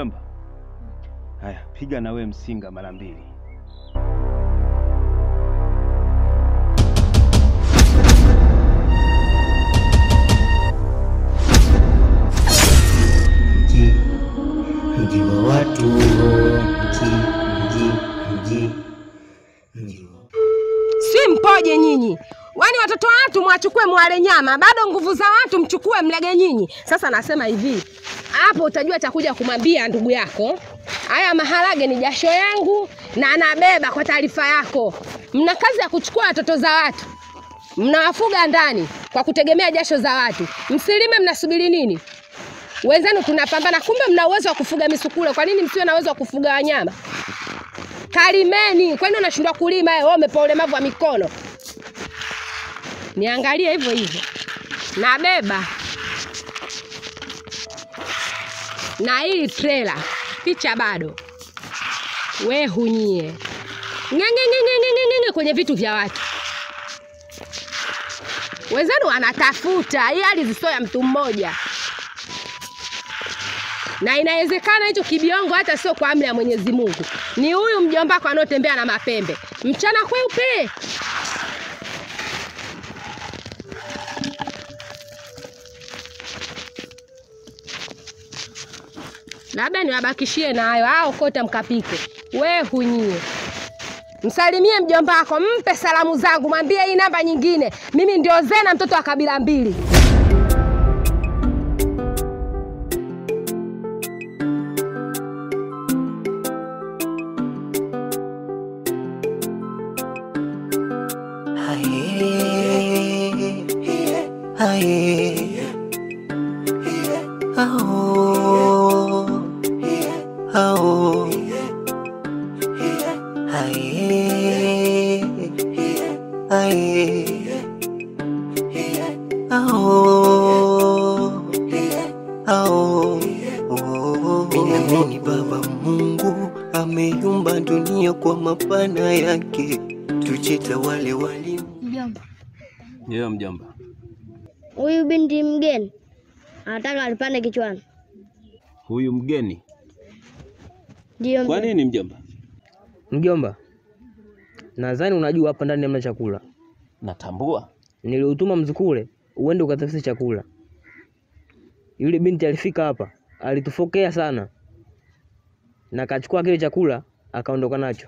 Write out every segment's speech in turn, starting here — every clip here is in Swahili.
Mjomba. Haya, piga na we msinga mara 2. Mji wa watu, mji. Si mpoje nyinyi. Wani watoto watu mwachukue mwale nyama, bado nguvu za watu mchukue mlege nyinyi. Sasa nasema hivi, hapo utajua chakuja kumwambia ndugu yako. Haya maharage ni jasho yangu na anabeba kwa taarifa yako. Mna kazi ya kuchukua watoto za watu. Mnawafuga ndani kwa kutegemea jasho za watu. Msilime, mnasubiri nini? Wenzenu tunapambana, kumbe mna uwezo wa kufuga misukule. Kwa nini msiwe na uwezo wa kufuga wanyama? Kalimeni, kwa nini unashindwa kulima wewe umepa ulemavu wa mikono? Niangalie hivyo hivyo. Nabeba. Na hii trailer, picha bado. We hunyie. Ngenge kwenye vitu vya watu. Wenzenu wanatafuta, hii hali sio ya mtu mmoja. Na inawezekana hicho kibiongo hata sio kwa amri ya Mwenyezi Mungu. Ni huyu mjomba kwa anotembea na mapembe. Mchana kweupe. Labda niwabakishie nayo hao kota mkapike. We hunyie. Msalimie mjomba wako, mpe salamu zangu, mwambie hii namba nyingine. Mimi ndio Zena, mtoto wa kabila 2. Minamini Baba Mungu ameumba dunia kwa mapana yake, tuchita wale walimu. Mjomba. Ndio mjomba. Huyu binti mgeni anataka alipande kichwani. Huyu mgeni? Ndio. Kwa nini mjomba? Mjomba, nadhani unajua hapa ndani hamna chakula. Natambua. Niliutuma mzukule uende ukatafute chakula. Yule binti alifika hapa, alitufokea sana. Na akachukua kile chakula, akaondoka nacho.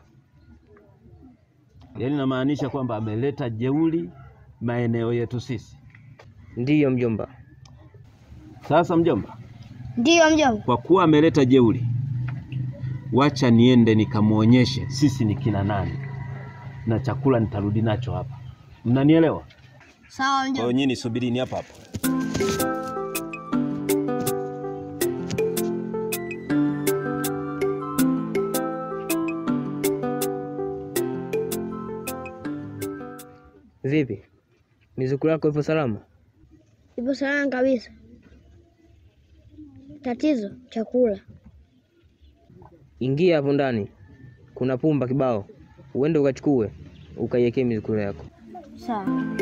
Yaani namaanisha kwamba ameleta jeuri maeneo yetu sisi. Ndiyo mjomba. Sasa mjomba. Ndiyo mjomba. Kwa kuwa ameleta jeuri, wacha niende nikamuonyeshe sisi ni kina nani. Na chakula nitarudi nacho hapa. Mnanielewa? Sawa mjomba. Kwa nyinyi subirini hapa hapa. Vipi? Mizukulu yako ipo salama? Ipo salama kabisa. Tatizo chakula. Ingia hapo ndani. Kuna pumba kibao. Uende ukachukue, ukaiwekee mizukulu yako. Sawa.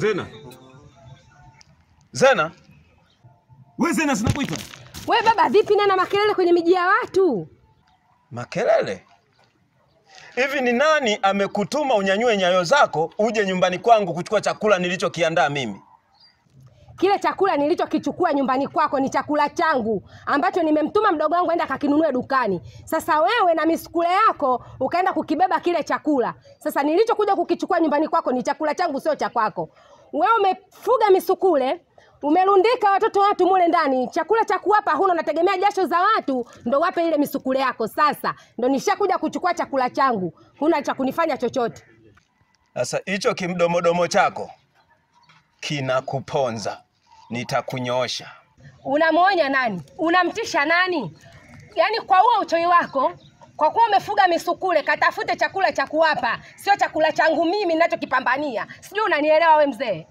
Zena. Zena? We Zena sinakuita. We baba vipi nena makelele kwenye miji ya watu? Makelele? Hivi ni nani amekutuma unyanyue nyayo zako uje nyumbani kwangu kuchukua chakula nilichokiandaa mimi? Kile chakula nilichokichukua nyumbani kwako ni chakula changu ambacho nimemtuma mdogo wangu aenda kakinunue dukani. Sasa wewe na misukule yako ukaenda kukibeba kile chakula. Sasa nilichokuja kukichukua nyumbani kwako ni chakula changu, sio cha kwako. Wewe umefuga misukule, umelundika watoto watu mule ndani. Chakula cha kuwapa huna, unategemea jasho za watu ndo wape ile misukule yako. Sasa ndo nishakuja kuchukua chakula changu. Huna cha kunifanya chochote. Sasa hicho kimdomodomo chako kinakuponza. Nitakunyoosha. Unamwonya nani? Unamtisha nani? Yaani kwa huo utoi wako, kwa kuwa umefuga misukule, katafute chakula cha kuwapa, sio chakula changu mimi ninachokipambania. Sijui unanielewa we mzee?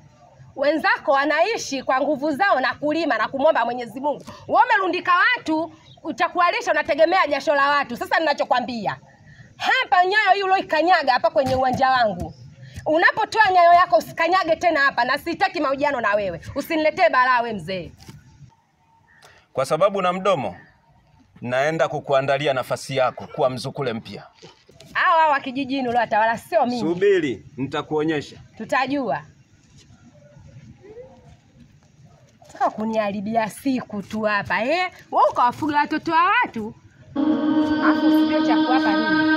Wenzako wanaishi kwa nguvu zao na kulima na kumwomba Mwenyezi Mungu. Wewe umerundika watu, utakualisha unategemea jasho la watu. Sasa ninachokwambia, hapa nyayo hii uloikanyaga hapa kwenye uwanja wangu, unapotoa nyayo yako usikanyage tena hapa, na sitaki mahojiano na wewe. Usiniletee balaa we mzee. Kwa sababu na mdomo naenda kukuandalia nafasi yako kuwa mzukule mpya. Hao wa kijijini uliowatawala sio mimi. Subiri, nitakuonyesha. Tutajua. Sasa kuniharibia siku tu hapa wewe ukawafuga watoto wa watu. Hapo sio cha kuwapa nini?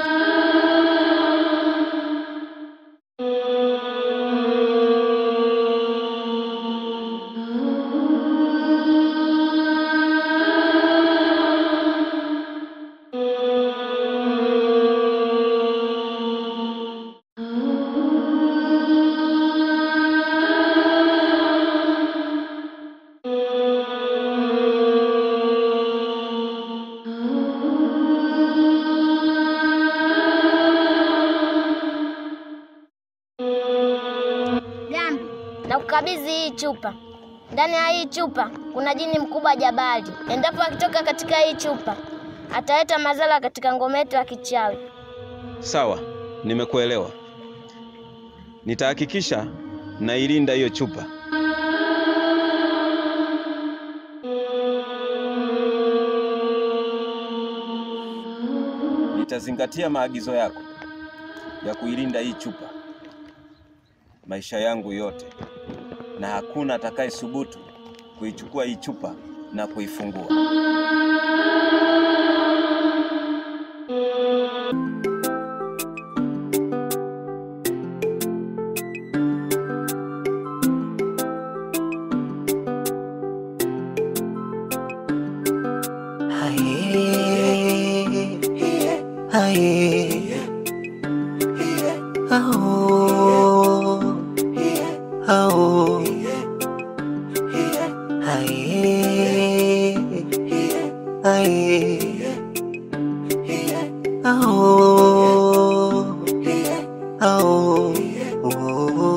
Nakukabidhi hii chupa. Ndani ya hii chupa kuna jini mkubwa Jabali. Endapo akitoka katika hii chupa, ataleta madhara katika ngome yetu ya kichawi. Sawa, nimekuelewa. Nitahakikisha nailinda hiyo chupa. Nitazingatia maagizo yako ya kuilinda hii chupa maisha yangu yote, na hakuna atakayesubutu kuichukua hii chupa na kuifungua.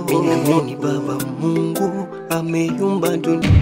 Minamini Baba Mungu ameumba dunia.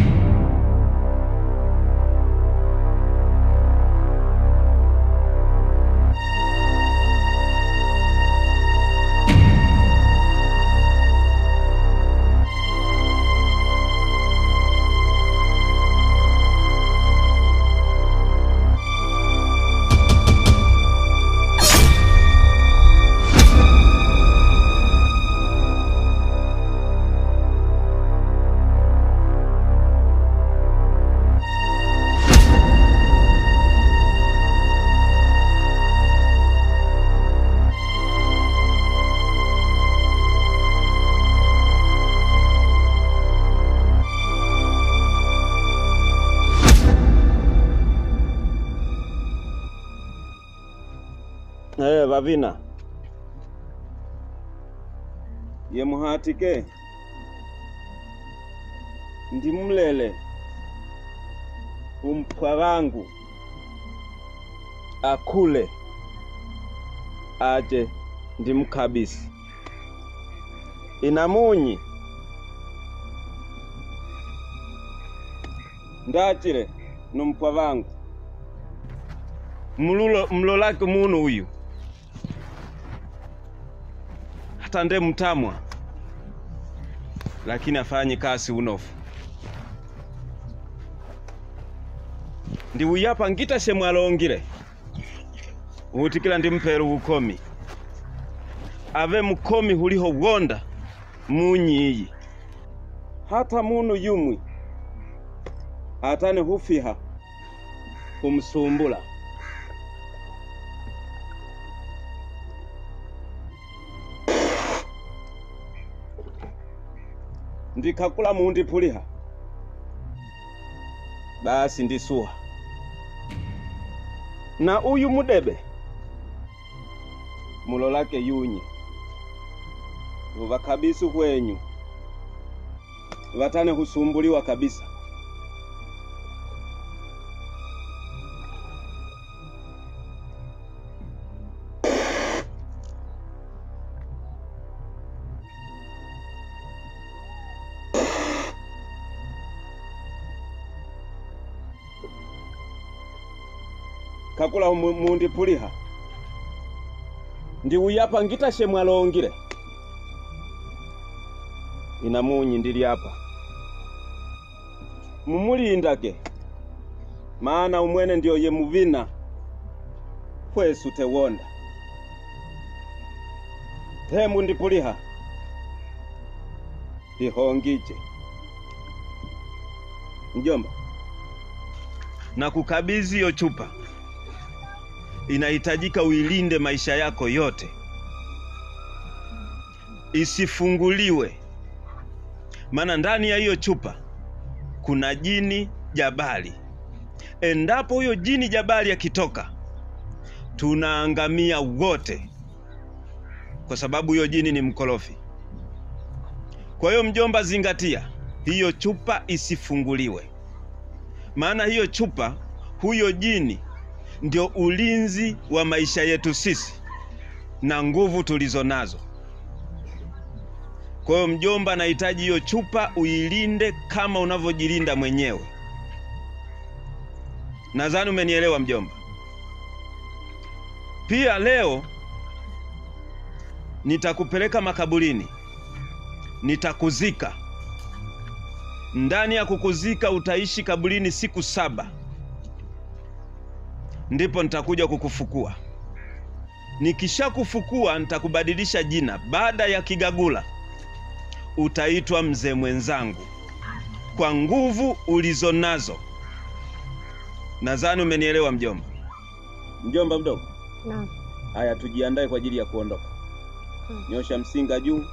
Vavina ye muhatike ndi mlele umpwa wangu akule aje ndi mkabisi inamunyi ndachile numpwa wangu mlolake munu uyu hata nde mtamwa lakini afanye kasi unofu ndi uyapa ngita shemwalongile uhutikila ndi mpelu ukomi ave mukomi huliho wonda munyiyi hata munu yumwi atane hufiha kumsumbula ndikakula mundi puliha basi ndisuha na uyu mudebe mulolake yunyi uva kabisa kwenyu vatane husumbuliwa kabisa kakula mundi puliha ndi uyapa ngitashe mwalongile inamunyi ndili hapa mumulindake maana umwene ndio ye muvina kwesu tewonda temu ndipuliha lihongije mjomba na kukabidhi hiyo chupa. Inahitajika uilinde maisha yako yote, isifunguliwe, maana ndani ya hiyo chupa kuna jini jabali. Endapo huyo jini jabali akitoka, tunaangamia wote, kwa sababu huyo jini ni mkorofi. Kwa hiyo mjomba, zingatia hiyo chupa isifunguliwe, maana hiyo chupa, huyo jini ndio ulinzi wa maisha yetu sisi na nguvu tulizo nazo. Kwa hiyo mjomba, nahitaji hiyo chupa uilinde kama unavyojilinda mwenyewe. Nadhani umenielewa mjomba. Pia leo nitakupeleka makaburini, nitakuzika. Ndani ya kukuzika utaishi kaburini siku 7. Ndipo nitakuja kukufukua. Nikisha kufukua nitakubadilisha jina. Baada ya Kigagula utaitwa mzee mwenzangu, kwa nguvu ulizonazo. Nadhani umenielewa mjomba. Mjomba mdogo? Naam. Haya, tujiandae kwa ajili ya kuondoka. Nyosha msinga juu.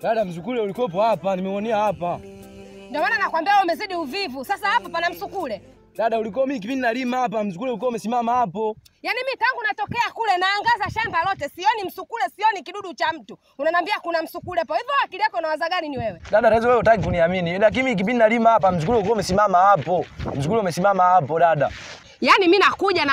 Dada mzukule ulikopo hapa, nimeonea hapa. Ndio maana nakwambia wewe umezidi uvivu. Sasa hapa pana msukule. Dada ulikuwa mimi kipindi nalima hapa, mzukule ulikuwa umesimama hapo. Yaani mimi tangu natokea kule naangaza shamba lote, sioni msukule, sioni kidudu cha mtu. Unaniambia kuna msukule hapo. Hivyo akili yako unawaza gani ni wewe? Dada tatizo wewe hutaki kuniamini. Lakini mimi kipindi nalima hapa, mzukule ulikuwa umesimama hapo. Mzukule umesimama hapo dada. Yaani mimi nakuja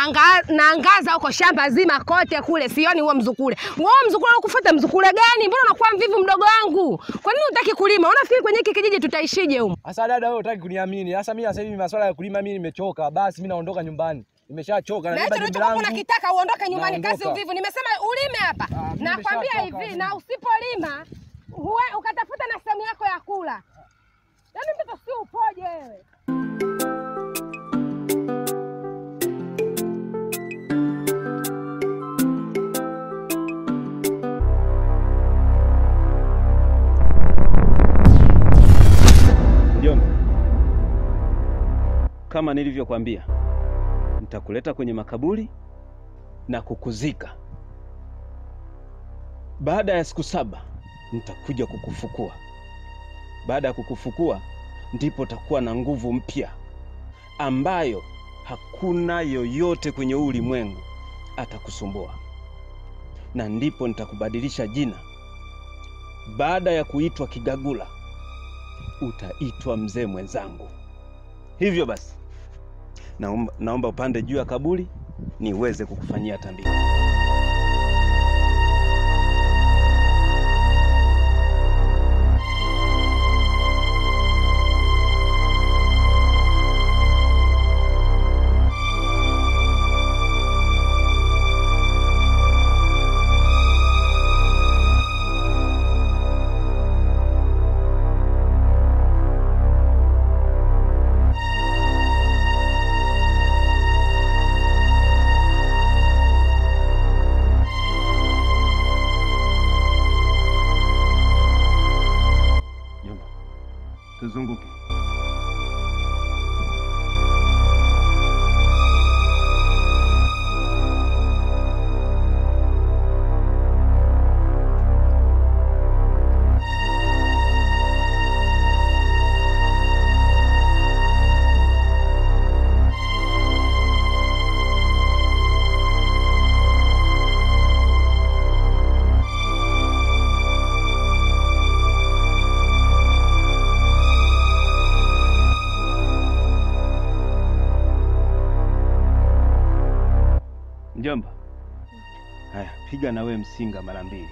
naangaza huko shamba zima kote kule, sioni huo mzukule. Wewe mzukule unakufuata mzukule gani? Mbona unakuwa mvivu mdogo wangu? Kwa nini unataki kulima? Unafikiri kwenye hiki kijiji tutaishije huko? Sasa dada wewe hutaki kuniamini. Sasa mimi sasa hivi masuala ya kulima mimi nimechoka. Basi mimi naondoka nyumbani. Nimeshachoka na hicho ndicho unakitaka uondoke nyumbani, kazi uvivu. Nimesema ulime hapa. Nakwambia hivi, na usipolima ukatafuta na sehemu yako ya kula. Yaani mtoto si upoje wewe. Kama nilivyokuambia, nitakuleta kwenye makaburi na kukuzika. Baada ya siku 7 nitakuja kukufukua. Baada ya kukufukua ndipo utakuwa na nguvu mpya ambayo hakuna yoyote kwenye ulimwengu atakusumbua. Na ndipo nitakubadilisha jina. Baada ya kuitwa Kigagula utaitwa mzee mwenzangu. Hivyo basi naomba upande juu ya kaburi niweze kukufanyia tambiko. Tuzunguke. nitapiga na we msinga mara mbili.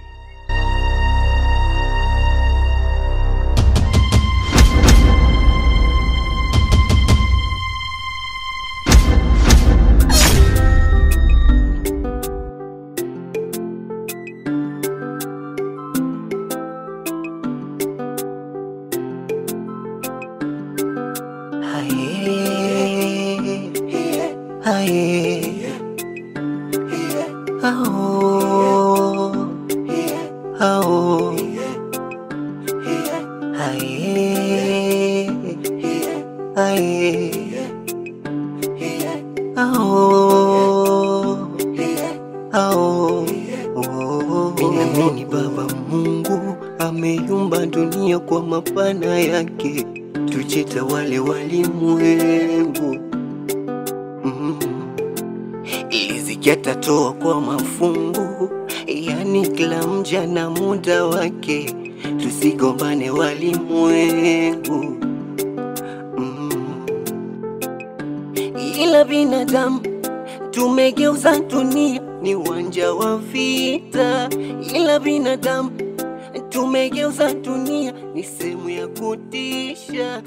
Minamini Baba Mungu ameumba dunia kwa mapana yake, tujitawale walimwengu. Riziki atatoa kwa mafungu, yani kila mja na muda wake, tusigombane walimwengu. Ila binadamu tumegeuza dunia ni uwanja wa vita. Ila binadamu tumegeuza dunia ni sehemu ya kutisha.